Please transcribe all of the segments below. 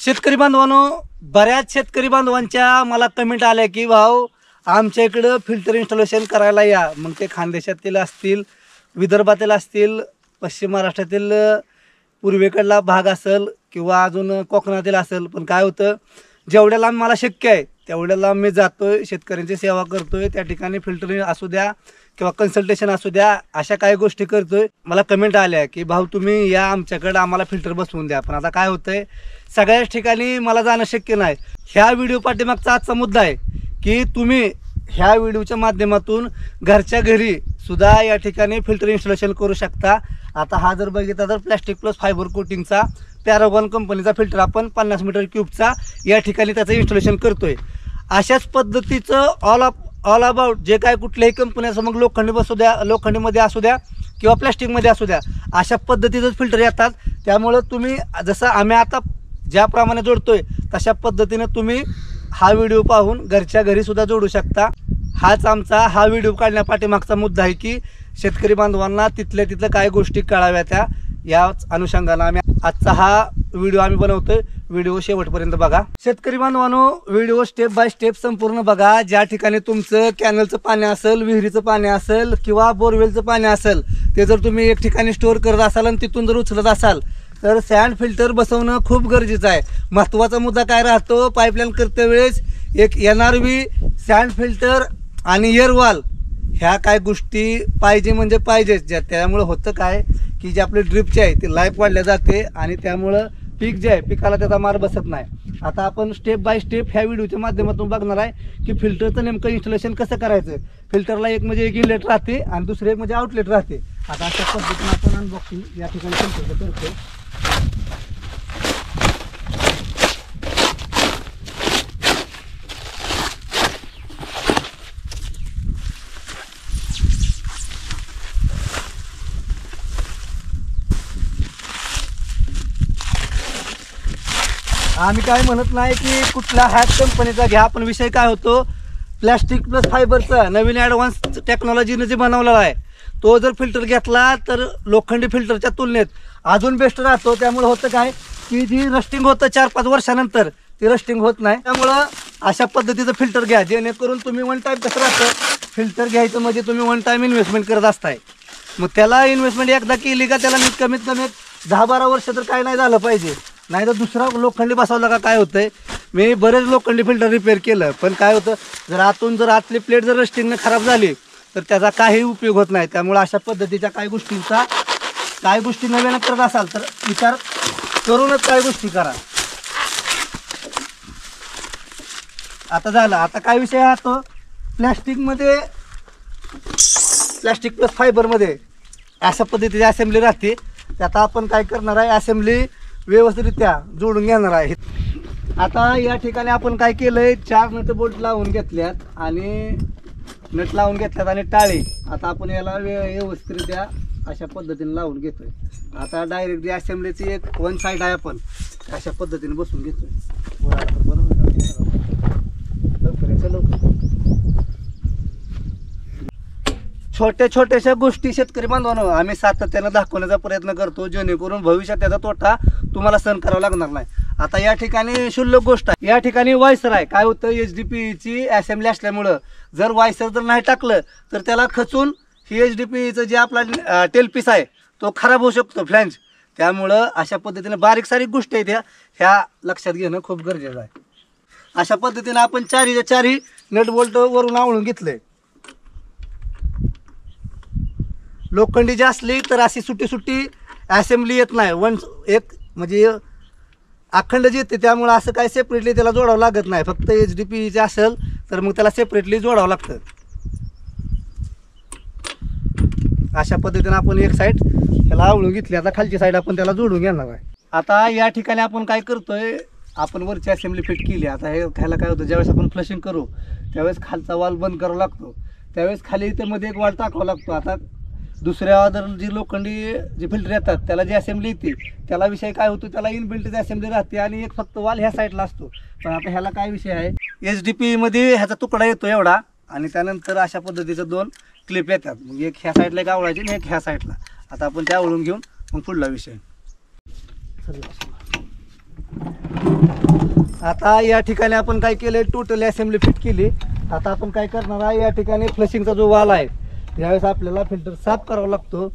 शेतकरी बांधवांनो, बऱ्याच शेतकरी बांधवांच्या मला कमेंट आल्या की भाऊ आमच्या इकडं फिल्टर इन्स्टॉलेशन करायला या. मग ते खानदेशातील असतील, विदर्भातील असतील, पश्चिम महाराष्ट्रातील पूर्वेकडला भाग असेल किंवा अजून कोकणातील असेल. पण काय होतं, जेवढ्या लांब मला शक्य आहे तेवढ्या लांब मी जातोय, शेतकऱ्यांची सेवा करतोय. त्या ठिकाणी फिल्टर असू द्या किंवा कन्सल्टेशन असू द्या, अशा काही गोष्टी करतोय. मला कमेंट आल्या की भाऊ तुम्ही या आमच्याकडं, आम्हाला फिल्टर बसवून द्या. पण आता काय होतंय, सगळ्याच ठिकाणी मला जाणं शक्य नाही. ह्या व्हिडिओ पाठीमागचा आजचा मुद्दा आहे की तुम्ही ह्या व्हिडिओच्या माध्यमातून घरच्या घरी सुद्धा या ठिकाणी फिल्टर इन्स्टॉलेशन करू शकता. आता हा जर बघितला तर प्लॅस्टिक प्लस फायबर कोटिंगचा पॅरागॉन कंपनीचा फिल्टर आपण 50 मीटर क्यूबचा या ठिकाणी त्याचं इन्स्टॉलेशन करतोय. अशाच पद्धतीचं ऑल अबाउट जे काय कुठल्याही कंपन्याचं, मग लोखंडी बसू द्या, लोखंडीमध्ये असू द्या किंवा प्लॅस्टिकमध्ये असू द्या, अशा पद्धतीचंच फिल्टर येतात. त्यामुळं तुम्ही जसं आम्ही आता ज्याप्रमाणे जोडतोय तशा पद्धतीने तुम्ही हा व्हिडिओ पाहून घरच्या घरी सुद्धा जोडू शकता. हाच आमचा हा व्हिडिओ काढण्या पाठीमागचा मुद्दा आहे की शेतकरी बांधवांना तिथल्या काय गोष्टी कळाव्या, त्या याच अनुषंगानं आम्ही आजचा हा व्हिडिओ आम्ही बनवतोय. व्हिडिओ शेवटपर्यंत बघा. शेतकरी बांधवांनो, व्हिडिओ स्टेप बाय स्टेप संपूर्ण बघा. ज्या ठिकाणी तुमचं कॅनलचं पाणी असेल, विहिरीचं पाणी असेल किंवा बोरवेलचं पाणी असेल, ते जर तुम्ही एक ठिकाणी स्टोअर करत असाल आणि तिथून जर उचलत असाल तर सँड फिल्टर बसवणं खूप गरजेचं आहे. महत्त्वाचा मुद्दा काय राहतो, पाईपलाईन करते वेळेस एक NRV, सँड फिल्टर आणि एअरवॉल ह्या काय गोष्टी पाहिजे म्हणजे पाहिजेच. त्यामुळं होतं काय की जे आपले ड्रिपचे आहे ते लाईफ वाढल्या जाते आणि त्यामुळं पीक जे आहे पिकाला त्याचा मार बसत नाही. आता आपण स्टेप बाय स्टेप ह्या व्हिडिओच्या माध्यमातून बघणार आहे की फिल्टरचं नेमकं इन्स्टॉलेशन कसं करायचं. फिल्टरला एक म्हणजे एक इनलेट राहते आणि दुसरे एक म्हणजे आउटलेट राहते. आता अशा पद्धतीने आपण अनबॉक्सिंग या ठिकाणी फिल्टरचं करतो. आम्ही काय म्हणत नाही की कुठल्या ह्याच कंपनीचा घ्या, पण विषय काय होतो, प्लॅस्टिक प्लस फायबरचा नवीन ॲडव्हान्स टेक्नॉलॉजीने जे बनवलेला आहे तो जर फिल्टर घेतला तर लोखंडी फिल्टरच्या तुलनेत अजून बेस्ट राहतो. त्यामुळे होतं काय की जी रस्टिंग होतं 4-5 वर्षानंतर ती रस्टिंग होत नाही. त्यामुळं अशा पद्धतीचं फिल्टर घ्या जेणेकरून तुम्ही वन टाईम कसं राहतं, फिल्टर घ्यायचं म्हणजे तुम्ही वन टाईम इन्व्हेस्टमेंट करत असताय. मग त्याला इन्व्हेस्टमेंट एकदा केली का त्याला कमीत कमी 10-12 वर्ष तर काय नाही झालं पाहिजे. नाही तर दुसरा लोखंडी बसवला का काय होतंय, मी बरेच लोखंडी फिल्टर रिपेअर केलं पण काय होतं, जर आतली प्लेट जर रस्टिंगनं खराब झाली तर त्याचा काही उपयोग होत नाही. त्यामुळे अशा पद्धतीच्या काही गोष्टी नव्यानं करत असाल तर विचार करूनच काही गोष्टी करा. आता झालं. आता काय विषय राहतो, प्लॅस्टिक प्लस फायबरमध्ये अशा पद्धतीची असेंब्ली राहते. त्यात आपण काय करणार आहे, असेंब्ली व्यवस्थितरित्या जोडून घेणार आहे. आता या ठिकाणी आपण काय केलंय, 4 नट बोल्ट लावून घेतल्यात आणि टाळी. आता आपण याला व्यवस्थितरित्या अशा पद्धतीने लावून घेतोय. आता डायरेक्ट असेंब्लीची एक वन साईड आहे, आपण अशा पद्धतीने बसून घेतोय. छोट्याशा गोष्टी शेतकरी बांधवांनो आम्ही सातत्यानं दाखवण्याचा प्रयत्न करतो जेणेकरून भविष्यात त्याचा तोटा तुम्हाला सहन करावा लागणार नाही. आता या ठिकाणी क्षुल्लक गोष्ट आहे, या ठिकाणी वायसर आहे. काय होतं, HDPEची असेंब्ली असल्यामुळं जर वायसर जर नाही टाकलं तर त्याला खचून ही HDPEचं जे आपला टेलपीस आहे तो खराब होऊ शकतो, फ्लॅंज. त्यामुळं अशा पद्धतीने बारीक सारीक गोष्टी आहेत ह्या लक्षात घेणं खूप गरजेचं आहे. अशा पद्धतीने आपण चारही नट बोल्ट वरून आवळून घेतले. लोखंडी जी असली तर अशी सुट्टी असेंब्ली येत नाही, एक म्हणजे अखंड जी येते. त्यामुळं असं काय सेपरेटली त्याला जोडावं लागत नाही. फक्त HDPEचे असेल तर मग त्याला सेपरेटली जोडावं लागतं. अशा पद्धतीने आपण एक साईड त्याला आवळून घेतली. आता खालची साईड आपण त्याला जोडून घेणार आहे. आता या ठिकाणी आपण काय करतोय, आपण वरची असेंब्ली फिट केली. आता हे खायला काय होतं, ज्यावेळेस आपण फ्लशिंग करू त्यावेळेस खालचा वाल बंद करावा लागतो, त्यावेळेस खाली इथे मध्ये एक वाल टाकावा लागतो. आता दुसऱ्या जर जी लोखंडी जे फिल्टर येतात त्याला जी असेंब्ली येते त्याला विषय काय होतो, त्याला इनबिल्ट असेंब्ली राहते आणि एक फक्त वाल ह्या साईडला असतो. पण आता ह्याला काय विषय आहे, HDPEमध्ये ह्याचा तुकडा येतो एवढा आणि त्यानंतर अशा पद्धतीचं 2 क्लिप येतात. मग एक ह्या साईडला एक आवळायची आणि एक ह्या साईडला. आता आपण त्या आवळून घेऊन मग पुढला विषय. आता या ठिकाणी आपण काय केलंय, टोटल असेंब्ली फिट केली. आता आपण काय करणार आहे, या ठिकाणी फ्लशिंगचा जो वाल आहे, ज्यावेळेस आपल्याला फिल्टर साफ करावा लागतो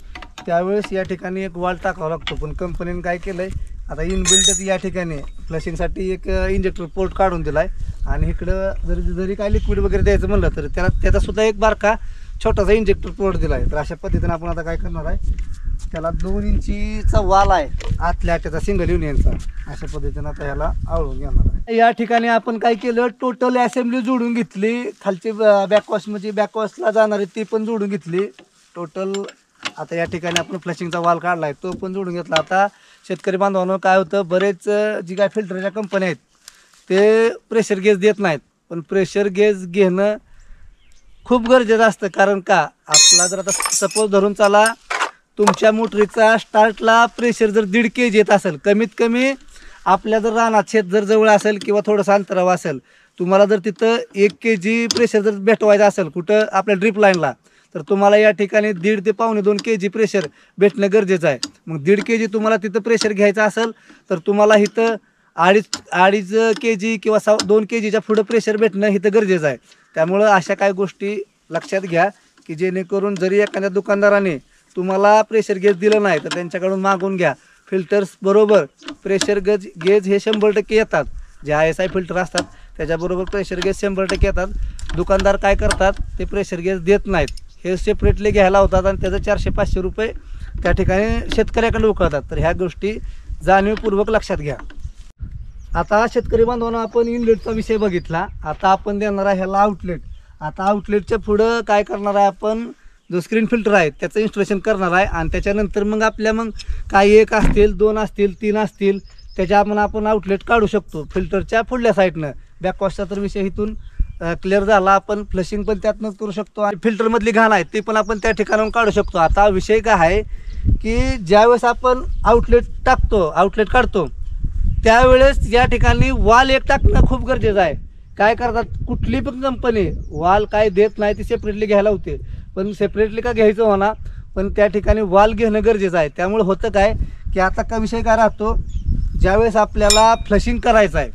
त्यावेळेस या ठिकाणी एक वाल टाकावा लागतो. पण कंपनीने काय केलंय, आता इनबिल्टच या ठिकाणी फ्लशिंगसाठी एक इंजेक्टर पोर्ट काढून दिलाय. आणि इकडं जरी काय लिक्विड वगैरे द्यायचं म्हणलं तर त्याचा सुद्धा एक बारका छोटासा इंजेक्टर पोर्ट दिलाय. तर अशा पद्धतीने आपण आता काय करणार आहे, त्याला 2 इंचीचा वाल आहे आतल्या आट्याचा सिंगल युनियनचा, अशा पद्धतीने आता ह्याला आवळून घेणार आहे. या ठिकाणी आपण काय केलं, टोटल असेंब्ली जोडून घेतली. खालची बॅकवॉश म्हणजे बॅकवॉशला जाणारी ती पण जोडून घेतली टोटल. आता या ठिकाणी आपण फ्लशिंगचा वाल काढलाय तो पण जोडून घेतला. आता शेतकरी बांधवांनो काय होतं, बरेच जी काय फिल्टरच्या कंपन्या आहेत ते प्रेशर गेज देत नाहीत. पण प्रेशर गेज घेणं खूप गरजेचं असतं. कारण का, आपला जर आता सपोज धरून चाला, तुमच्या मोटरीचा स्टार्टला प्रेशर जर 1.5 kg येत असेल, कमीत कमी आपल्या जर रानात शेत जर जवळ असेल किंवा थोडंसं अंतरावर असेल, तुम्हाला जर तिथं 1 kg प्रेशर जर भेटवायचं असेल कुठं आपल्या ड्रीप लाईनला, तर तुम्हाला या ठिकाणी 1.5 ते 1.25 kg प्रेशर भेटणं गरजेचं आहे. मग 1.5 kg तुम्हाला तिथं प्रेशर घ्यायचं असेल तर तुम्हाला इथं 2.5 kg किंवा 2 kgच्या पुढं प्रेशर भेटणं इथं गरजेचं आहे. त्यामुळं अशा काही गोष्टी लक्षात घ्या की जेणेकरून जरी एखाद्या दुकानदाराने तुम्हाला प्रेशर गेज दिलं नाही तर त्यांच्याकडून मागून घ्या. फिल्टर्स बरोबर प्रेशर गेज हे 100% येतात. जे ISI फिल्टर असतात त्याच्याबरोबर प्रेशर गेज 100% येतात. दुकानदार काय करतात, ते प्रेशर गेज देत नाहीत, हे सेपरेटली घ्यायला होतात आणि त्याचं 400-500 रुपये त्या ठिकाणी शेतकऱ्याकडे उकळतात. तर ह्या गोष्टी जाणीवपूर्वक लक्षात घ्या. आता शेतकरी बांधवांना आपण इनलेटचा विषय बघितला. आता आपण देणार आहे ह्याला आउटलेट. आता आउटलेटच्या पुढं काय करणार आहे, आपण जो स्क्रीन फिल्टर आहे त्याचं इन्स्टॉलेशन करणार आहे. आणि त्याच्यानंतर मग मग काही 1 असतील, 2 असतील, 3 असतील, त्याच्या आपण आउटलेट काढू शकतो फिल्टरच्या पुढल्या साईडनं. बॅकवॉशचा तर विषय इथून क्लिअर झाला. आपण फ्लशिंग पण त्यातनंच करू शकतो आणि फिल्टरमधली घाण आहे ते पण आपण त्या ठिकाणाहून काढू शकतो. आता विषय काय आहे की ज्यावेळेस आपण आउटलेट काढतो त्यावेळेस या ठिकाणी वाल एक टाकणं खूप गरजेचं आहे. काय करतात, कुठली पण कंपनी वाल काय देत नाही, ती सेपरेटली घ्यायला होते. पण सेपरेटली का घ्यायचं होणार, पण त्या ठिकाणी वाल घेणं गरजेचं आहे. त्यामुळे होतं काय की आता का विषय काय राहतो, ज्यावेळेस आपल्याला फ्लशिंग करायचं आहे,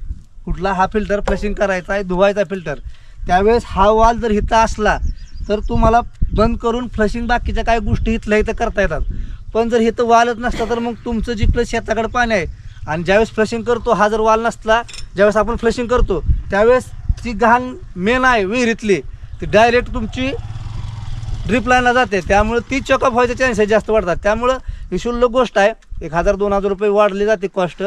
कुठला हा फिल्टर फ्लशिंग करायचा आहे, धुवायचा फिल्टर, त्यावेळेस हा वाल जर इथं असला तर तुम्हाला बंद करून फ्लशिंग बाकीच्या काही गोष्टी इथल्या इथं करता येतात. पण जर इथं वालच नसता तर मग तुमचं जिकडं शेताकडे पाणी आहे आणि ज्यावेळेस फ्लशिंग करतो हा जर वाल नसला, ज्यावेळेस आपण फ्लशिंग करतो त्यावेळेस ती घाण मेन आहे विहिरीतली, ती डायरेक्ट तुमची ड्रीप लाईनला जाते. त्यामुळे ती चॉकअप व्हायचे चान्सेस जास्त वाढतात. त्यामुळं ही क्षुल्लक गोष्ट आहे, 1000-2000 रुपये वाढली जाते कॉस्ट.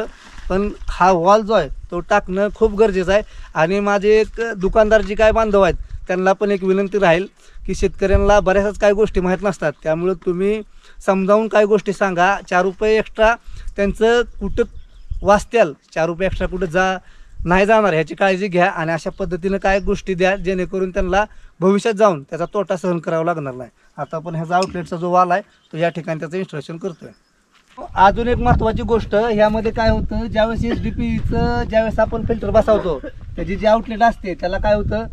पण हा वॉल जो आहे तो टाकणं खूप गरजेचं आहे. आणि माझे एक दुकानदार जी काय बांधव आहेत त्यांना पण एक विनंती राहील की शेतकऱ्यांना बऱ्याचच काही गोष्टी माहीत नसतात. त्यामुळं तुम्ही समजावून काही गोष्टी सांगा. 4 रुपये एक्स्ट्रा त्यांचं कुठं वाचत्याल, 4 रुपये एक्स्ट्रा कुठं नाही जाणार ह्याची काळजी घ्या. आणि अशा पद्धतीनं काय गोष्टी द्या जेणेकरून त्यांना भविष्यात जाऊन त्याचा तोटा सहन करावा लागणार नाही. आता आपण ह्याचा आउटलेटचा जो वाल आहे तो या ठिकाणी त्याचं इन्स्टॉलेशन करतोय. अजून एक महत्त्वाची गोष्ट ह्यामध्ये काय होतं, ज्यावेळेस HDPेचं ज्यावेळेस आपण फिल्टर बसवतो त्याची जी आउटलेट असते त्याला काय होतं,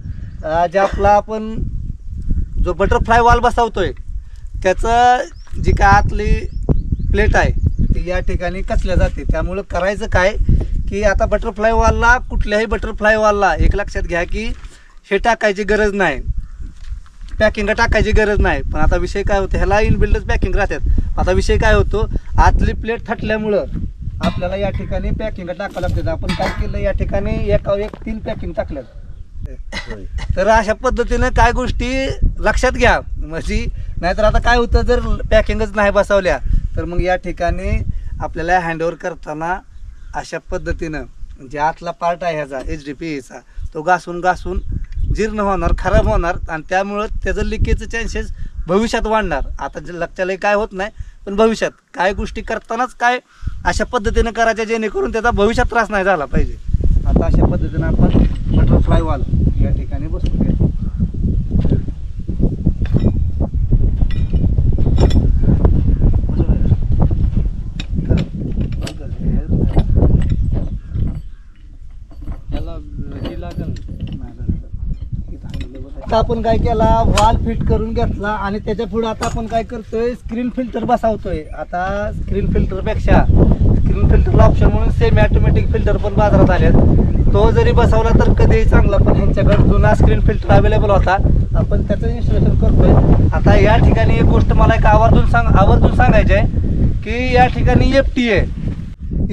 जे आपण जो बटरफ्लाय वाल बसवतोय त्याचं जी काय आतली प्लेट आहे ती या ठिकाणी कचल्या जाते. त्यामुळं करायचं काय की आता बटरफ्लाय वालला, कुठल्याही बटरफ्लाय वालला एक लक्षात घ्या की हे टाकायची गरज नाही, पॅकिंग टाकायची गरज नाही. पण आता विषय काय होतो, ह्याला इनबिल्डच पॅकिंग राहतात. आता विषय काय होतो, आतली प्लेट थटल्यामुळं आपल्याला या ठिकाणी पॅकिंग टाकावं लागते. आपण काय केलं, या ठिकाणी एका 3 पॅकिंग टाकल्यात. तर अशा पद्धतीनं काय गोष्टी लक्षात घ्या. म्हणजे नाहीतर आता काय होतं, जर पॅकिंगच नाही बसवल्या तर मग या ठिकाणी आपल्याला हँडओव्हर करताना अशा पद्धतीनं जे आतला पार्ट आहे ह्याचा HDPEचा तो घासून जीर्ण होणार, खराब होणार आणि त्यामुळं त्याचं लिकेजचं चान्सेस भविष्यात वाढणार. आता जे लक्षाला काय होत नाही, पण भविष्यात काय गोष्टी करतानाच काय अशा पद्धतीनं करायच्या जेणेकरून त्याचा भविष्यात त्रास नाही झाला पाहिजे. आता अशा पद्धतीनं आपण बटरफ्लाय वाल या ठिकाणी बसवूया. आता आपण काय केला, वाल फिट करून घेतला आणि त्याच्या पुढे आता आपण काय करतोय, स्क्रीन फिल्टर बसवतोय. आता स्क्रीन फिल्टरपेक्षा स्क्रीन फिल्टरला ऑप्शन म्हणून सेमी ऑटोमॅटिक फिल्टर पण बाजारात आलेत. तो जरी बसवला तर कधीही चांगला, पण ह्यांच्याकडे जुना स्क्रीन फिल्टर अवेलेबल होता, आपण त्याचं इन्स्टॉलेशन करतोय. आता या ठिकाणी एक गोष्ट मला एक आवर्जून सांगायची आहे की या ठिकाणी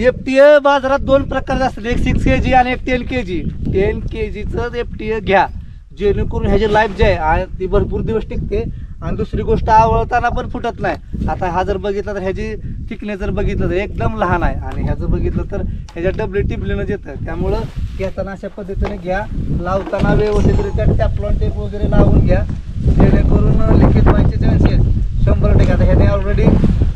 FTA बाजारात 2 प्रकारचे असतात, एक 6 kg आणि एक 10 kg. 10 kgचं FTA घ्या, जेणेकरून ह्याची लाईफ जी आहे ती भरपूर दिवस टिकते आणि दुसरी गोष्ट आवळताना पण फुटत नाही. आता हा जर बघितला तर ह्याची थिकनेस जर बघितलं तर एकदम लहान आहे आणि ह्याचं बघितलं तर ह्याच्या डबली टिबलीनंच येतं. त्यामुळं घेताना अशा पद्धतीने घ्या, लावताना व्यवस्थितरित्या टॅफ्लॉन टेप वगैरे लावून घ्या, जेणेकरून लिकेज व्हायचे चान्सेस 100%. आता ह्याने ऑलरेडी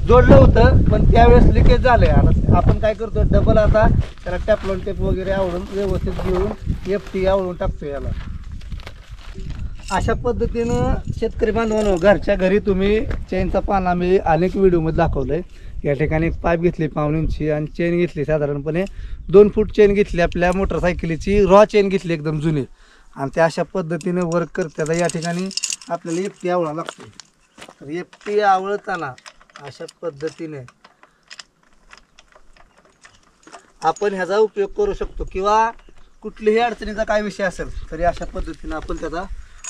जोडलं होतं पण त्यावेळेस लिकेज झालं आहे. आता आपण काय करतो, डबल आता त्याला टॅफ्लॉन टेप वगैरे आवडून व्यवस्थित घेऊन FTA आवडून टाकतो याला. अशा पद्धतीनं शेतकरी बांधवांनो, घरच्या घरी तुम्ही चेनचा पाना मी अनेक व्हिडिओमध्ये दाखवलं आहे. या ठिकाणी एक पाईप घेतली 1.5 इंची आणि चेन घेतली साधारणपणे 2 फूट चेन घेतली, आपल्या मोटरसायकलीची रॉ चेन घेतली एकदम जुनी, आणि त्या अशा पद्धतीनं वर्क करते. आता या ठिकाणी आपल्याला FTA आवळा लागतो. तर FTA आवळताना अशा पद्धतीने आपण ह्याचा उपयोग करू शकतो, किंवा कुठल्याही अडचणीचा काय विषय असेल तरी अशा पद्धतीने आपण त्याचा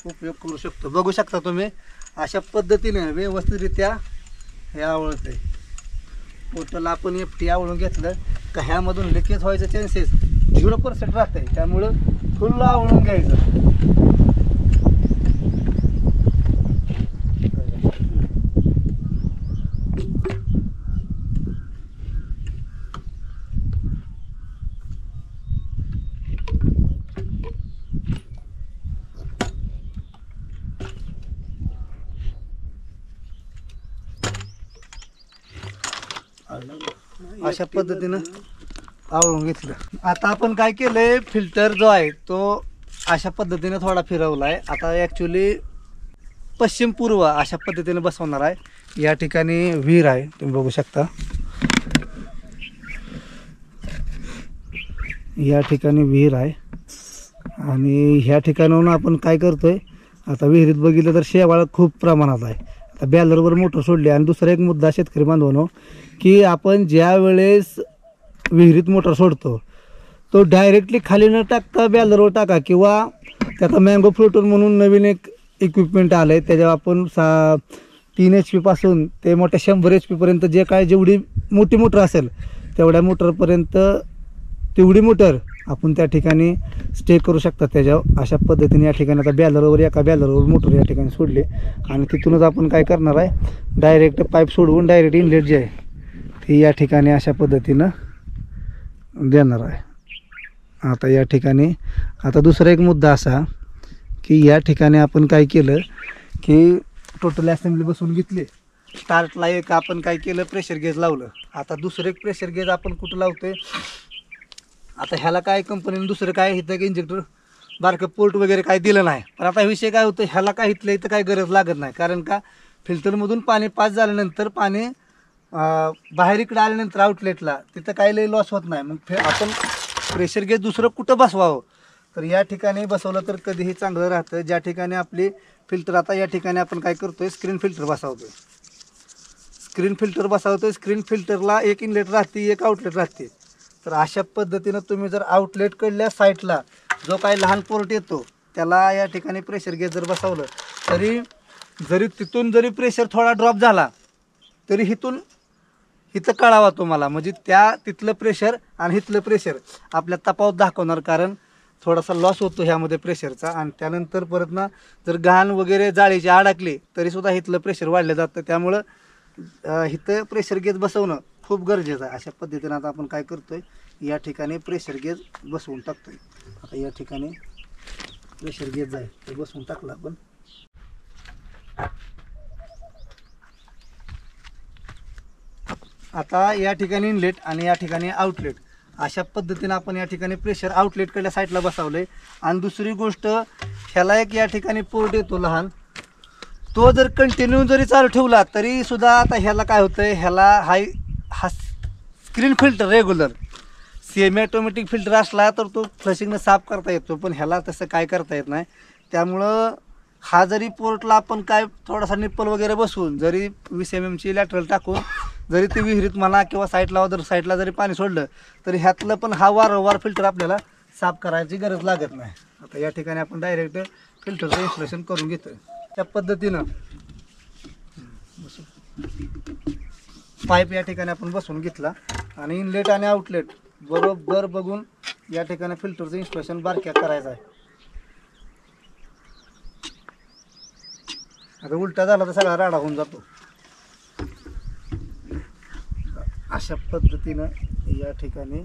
उपयोग करू शकतो. बघू शकता तुम्ही अशा पद्धतीने व्यवस्थितरित्या हे आवळत आहे. टोटल आपण FTA आवळून घेतलं का ह्यामधून लिकेज व्हायचं चान्सेस 0% राहते. त्यामुळं फुल आवळून घ्यायचं. अशा पद्धतीनं आवळून घेतलं. आता आपण काय केलंय, फिल्टर जो आहे तो अशा पद्धतीने थोडा फिरवला आहे. आता ॲक्च्युली पश्चिम पूर्व अशा पद्धतीने बसवणार आहे. या ठिकाणी विहीर आहे, तुम्ही बघू शकता. या ठिकाणी विहीर आहे आणि ह्या ठिकाणाहून आपण काय करतोय, आता विहिरीत बघितलं तर शेवाळ खूप प्रमाणात आहे. आता बॅलरवर मोटर सोडली. आणि दुसरा एक मुद्दा शेतकरी बांधवांनो, की आपण ज्या वेळेस विहिरीत मोटर सोडतो तो डायरेक्टली खाली न टाकता बॅलरवर टाका, किंवा त्याचा मँगो फ्लोटर म्हणून नवीन एक इक्विपमेंट आलं आहे, त्याच्यावर आपण 3 HP पासून ते मोठ्या 100 HP पर्यंत जे काय जेवढी मोठी मोटर असेल तेवढ्या मोटरपर्यंत तेवढी मोटर आपण त्या ठिकाणी स्टे करू शकता त्याच्यावर. अशा पद्धतीने या ठिकाणी आता बॅलरवर एका बॅलरवर मोटर या ठिकाणी सोडली आणि तिथूनच आपण काय करणार आहे, डायरेक्ट पाईप सोडवून डायरेक्ट इनलेट जे आहे ते या ठिकाणी अशा पद्धतीनं देणार आहे. आता या ठिकाणी आता दुसरा एक मुद्दा असा की या ठिकाणी आपण काय केलं की टोटल असेंब्ली बसवून घेतली. स्टार्टला एक आपण काय केलं, प्रेशर गेज लावलं. आता दुसरं एक प्रेशर गेज आपण कुठं लावतोय, आता ह्याला काय कंपनीने दुसरं काय इथं इंजेक्टर बारकं पोर्ट वगैरे काय दिलं नाही. पण आता विषय काय होतं, ह्याला काय इथलं इथं काय गरज लागत नाही, कारण का फिल्टरमधून पाणी पास झाल्यानंतर पाणी बाहेर इकडे आल्यानंतर आउटलेटला तिथं काही लई लॉस होत नाही. मग आपण प्रेशर गेज दुसरं कुठं बसवावं, तर या ठिकाणी बसवलं तर कधीही चांगलं राहतं. ज्या ठिकाणी आपली फिल्टर, आता या ठिकाणी आपण काय करतोय, स्क्रीन फिल्टर बसवतोय. स्क्रीन फिल्टरला एक इनलेट राहते, एक आउटलेट राहते. तर अशा पद्धतीनं तुम्ही जर आउटलेट कडल्या साईडला जो काही लहान पोर्ट येतो त्याला या ठिकाणी प्रेशर गेज जर बसवलं जरी तिथून जरी प्रेशर थोडा ड्रॉप झाला तरी इथं कळावा तुम्हाला, म्हणजे तिथलं प्रेशर आणि इथलं प्रेशर आपल्या तफावत दाखवणार. कारण थोडासा लॉस होतो ह्यामध्ये प्रेशरचा. आणि त्यानंतर परत ना जर घाण वगैरे जाळीची अडकली तरीसुद्धा इथलं प्रेशर वाढलं जातं. त्यामुळं इथं प्रेशर गेज बसवणं खूप गरजेचं आहे. अशा पद्धतीनं आता आपण काय करतोय, या ठिकाणी प्रेशर गेज बसवून टाकतोय. आता या ठिकाणी प्रेशर गेज आहे ते बसवून टाकलं आपण. आता या ठिकाणी इनलेट आणि या ठिकाणी आउटलेट अशा पद्धतीने आपण या ठिकाणी प्रेशर आउटलेटकडल्या साईडला बसवलंय. आणि दुसरी गोष्ट, ह्याला एक या ठिकाणी पोर्ट येतो लहान, तो जर कंटिन्यू जरी चालू ठेवला तरी सुद्धा आता ह्याला काय होतंय, ह्याला हा screen filter regular semi automatic filter असला तर तो फ्लशिंगनं साफ करता येतो, पण ह्याला तसं काय करता येत नाही. त्यामुळं हा जरी पोर्टला आपण काय थोडासा निप्पल वगैरे बसवून जरी 20 mm ची लॅटरल टाकून जरी ते विहिरीत म्हणा किंवा साईडला जरी पाणी सोडलं तरी ह्यातलं पण हा वारंवार फिल्टर आपल्याला साफ करायची गरज लागत नाही. आता या ठिकाणी आपण डायरेक्ट फिल्टरचं इन्स्टॉलेशन करून घेतो. त्या पद्धतीनं पाईप या ठिकाणी आपण बसवून घेतला आणि इनलेट आणि आउटलेट बरोबर बघून या ठिकाणी फिल्टरचं इन्स्टॉलेशन बारक्या करायचं आहे. आता उलटा झाला तर सगळा राडा होऊन जातो. अशा पद्धतीनं या ठिकाणी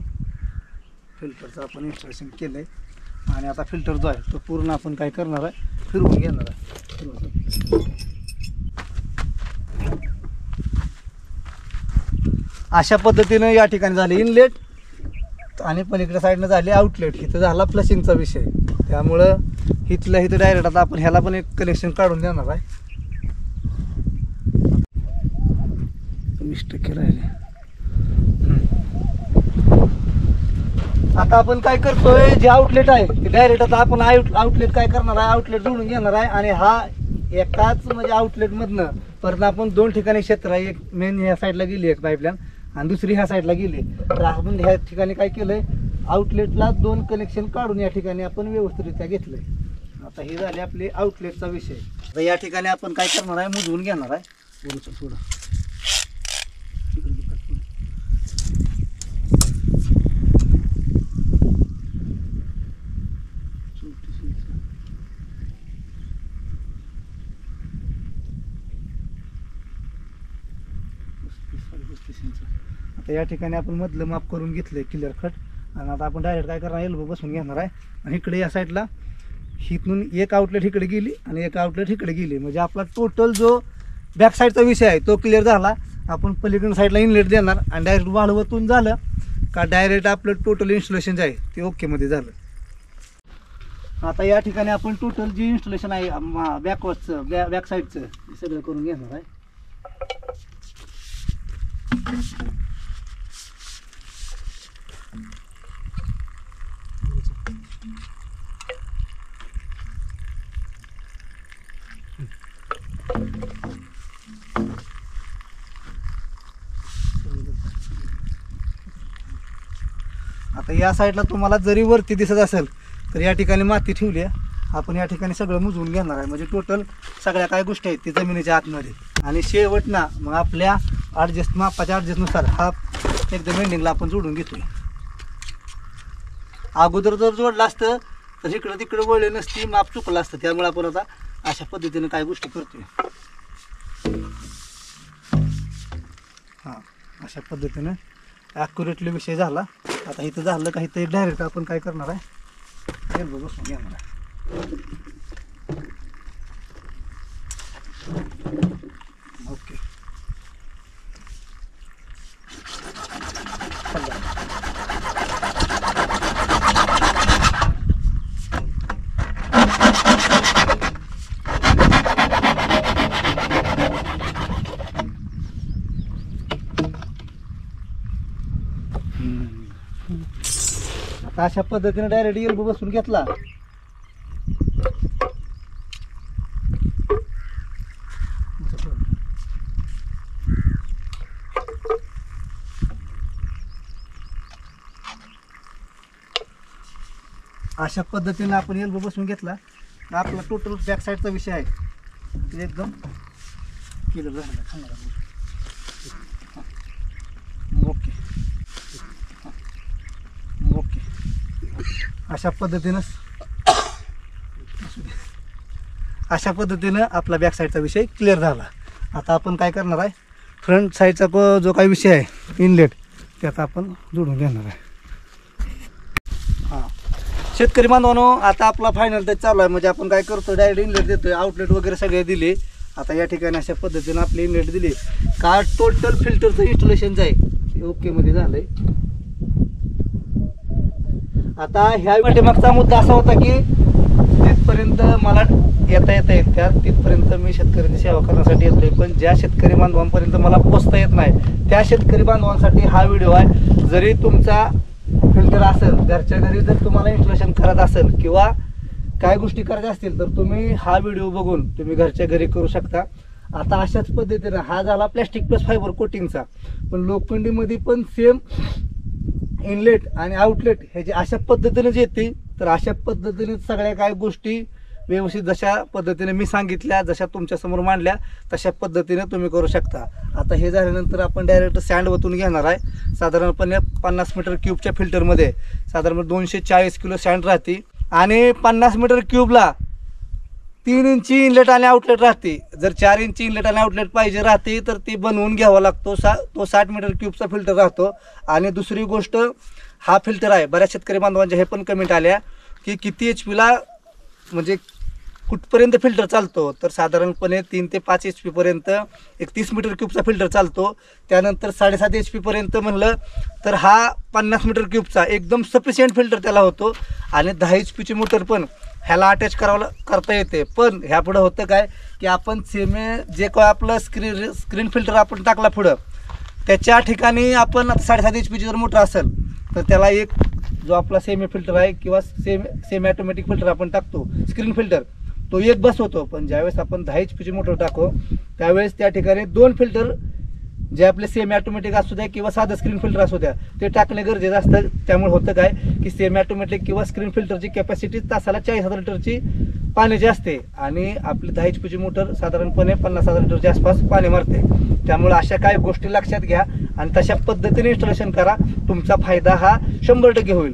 फिल्टरचं आपण इन्स्टॉलेशन केलं आहे आणि आता फिल्टर जो आहे तो पूर्ण आपण काय करणार आहे, फिरवून घेणार आहे. अशा पद्धतीनं या ठिकाणी झाले इनलेट आणि पलीकडच्या साईडनं झाले आउटलेट. इथं झाला फ्लशिंगचा विषय, त्यामुळं इथं डायरेक्ट आता आपण ह्याला पण एक कनेक्शन काढून देणार आहे. 20% राहिले. आता आपण काय करतोय, जे आउटलेट आहे ते डायरेक्ट आता आपण आउटलेट काय करणार आहे, आउटलेट जोडून घेणार आहे आणि हा एकाच म्हणजे आउटलेटमधनं परत आपण 2 ठिकाणी क्षेत्र आहे. एक मेन ह्या साईडला गेली एक पाईपलाईन आणि दुसरी ह्या साईडला गेली. तर आपण ह्या ठिकाणी काय केलंय, आउटलेटला 2 कनेक्शन काढून या ठिकाणी आपण व्यवस्थितरित्या घेतलंय. आता हे झाले आपले आउटलेटचा विषय. तर या ठिकाणी आपण काय करणार आहे, मुजवून घेणार आहे. थोडं आता या ठिकाणी आपण मधलं माप करून घेतलंय क्लिअर कट आणि आता आपण डायरेक्ट काय करणार, एल्बो बसून घेणार आहे आणि इकडे या साईडला हिथून एक आउटलेट इकडे गेली आणि एक आउटलेट इकडे गेली. म्हणजे आपला टोटल जो बॅक साईडचा विषय आहे तो क्लिअर झाला. आपण पलीकडून साईडला इनलेट देणार आणि डायरेक्ट वाढवतून झालं का डायरेक्ट आपलं टोटल इन्स्टॉलेशन जे आहे ते ओकेमध्ये झालं. आता या ठिकाणी आपण टोटल जे इन्स्टॉलेशन आहे बॅकवर्डचं बॅक साईडचं सगळं करून घेणार आहे. आता या साईडला तुम्हाला जरी वरती दिसत असेल तर या ठिकाणी माती ठेवली आहे. आपण या ठिकाणी सगळं मुजवून घेणार आहे. म्हणजे टोटल सगळ्या काय गोष्टी आहेत ते जमिनीच्या आतमध्ये. आणि शेवट ना मग आपल्या मापाच्या ॲडजस्टनुसार हा एकदम एंडिंगला आपण जोडून घेतोय. अगोदर जर जोडलं असतं तर इकडं तिकडं वळले नसती, माप चुकलं असतं. त्यामुळे आपण आता अशा पद्धतीने काय गोष्टी करतोय. हां, अशा पद्धतीने ॲक्युरेटली विषय झाला. आता इथं झालं का इथं डायरेक्ट आपण काय करणार आहे, एल्बो बसून घेणार आहे. ओके, आता अशा पद्धतीने डायरेक्ट एल्बो बसून घेतला. अशा पद्धतीने आपण एल्बो बसून घेतला. आपला टोटल बॅक साईडचा विषय आहे ते एकदम क्लिअर झाला. ओके ओके, अशा पद्धतीनं आपला बॅक साईडचा विषय क्लिअर झाला. आता आपण काय करणार आहे, फ्रंट साईडचा जो काही विषय आहे इनलेट त्यात आपण जोडून घेणार आहे. हां, शेतकरी बांधवांनो, आता आपला फायनल टच चालू आहे. म्हणजे आपण काय करतो, डायरेक्ट इनलेट देतोय, आउटलेट वगैरे सगळे दिले. आता या ठिकाणी अशा पद्धतीनं आपले इनलेट दिले का टोटल फिल्टरचं इन्स्टॉलेशन जे आहे ओकेमध्ये झालंय. आता ह्या पाठीमागचा मुद्दा असा होता की तिथपर्यंत मला येत्या तिथपर्यंत मी शेतकऱ्यांची सेवा करण्यासाठी येतोय, पण ज्या शेतकरी बांधवांपर्यंत मला पोचता येत नाही त्या शेतकरी बांधवांसाठी हा व्हिडिओ आहे. जरी तुमचा फिल्टर असेल, घरच्या घरी जर तुम्हाला इन्स्टॉलेशन करत असेल किंवा काय गोष्टी करायच्या असतील तर तुम्ही हा व्हिडिओ बघून तुम्ही घरच्या घरी करू शकता. आता अशाच पद्धतीनं हा झाला प्लॅस्टिक प्लस फायबर कोटिंगचा, पण लोखंडीमध्ये पण सेम इनलेट आणि आउटलेट हे जे अशा पद्धतीनेच येते. तर अशा पद्धतीने सगळ्या काय गोष्टी व्यवस्थित जशा पद्धतीने मी सांगितल्या, जशा तुमच्यासमोर मांडल्या, तशा पद्धतीने तुम्ही करू शकता. आता हे झाल्यानंतर आपण डायरेक्ट सँड ओतून घेणार आहे. साधारणपणे 50 मीटर क्यूबच्या फिल्टरमध्ये साधारण 240 किलो सँड राहते आणि 50 मीटर क्यूबला 3 इंची इनलेट आणि आउटलेट राहते. जर 4 इंची इनलेट आणि आउटलेट पाहिजे राहते तर ती बनवून घ्यावा लागतो. तो 60 मीटर क्यूबचा फिल्टर राहतो. आणि दुसरी गोष्ट, हा फिल्टर आहे, बऱ्याच शेतकरी बांधवांच्या हे पण कमेंट आल्या की किती HP म्हणजे कुठपर्यंत फिल्टर चालतो. तर साधारणपणे 3 ते 5 HP पर्यंत एक 30 मीटर क्यूबचा फिल्टर चालतो. त्यानंतर 7.5 HP पर्यंत म्हणलं तर हा 50 मीटर क्यूबचा एकदम सफिशियंट फिल्टर त्याला होतो. आणि 10 HP मोटर पण ह्याला अटॅच करता येते. पण ह्या पुढं होतं काय की आपण जे काय आपलं स्क्रीन फिल्टर आपण टाकला पुढं, त्याच्या ठिकाणी आपण 7.5 HP जर मोटर असेल तर त्याला एक जो आपला सेमी फिल्टर आहे किंवा सेमी ऑटोमॅटिक फिल्टर आपण टाकतो स्क्रीन फिल्टर, तो एक बस होतो. पण ज्यावेळेस आपण 10 HP मोटर टाकू त्यावेळेस त्या ठिकाणी 2 फिल्टर जे आपले सेमी ऑटोमॅटिक असू द्या किंवा साधं स्क्रीन फिल्टर असू द्या ते टाकणे गरजेचं असतं. त्यामुळे होतं काय की सेमी ऑटोमॅटिक किंवा स्क्रीन फिल्टरची कॅपॅसिटी तासाला 40,000 लिटरची पाण्याची असते आणि आपली 10 HP मोटर साधारणपणे 50,000 लिटरच्या आसपास पाणी मारते. त्यामुळे अशा काही गोष्टी लक्षात घ्या आणि तशा पद्धतीने इन्स्टॉलेशन करा. तुमचा फायदा हा 100% होईल.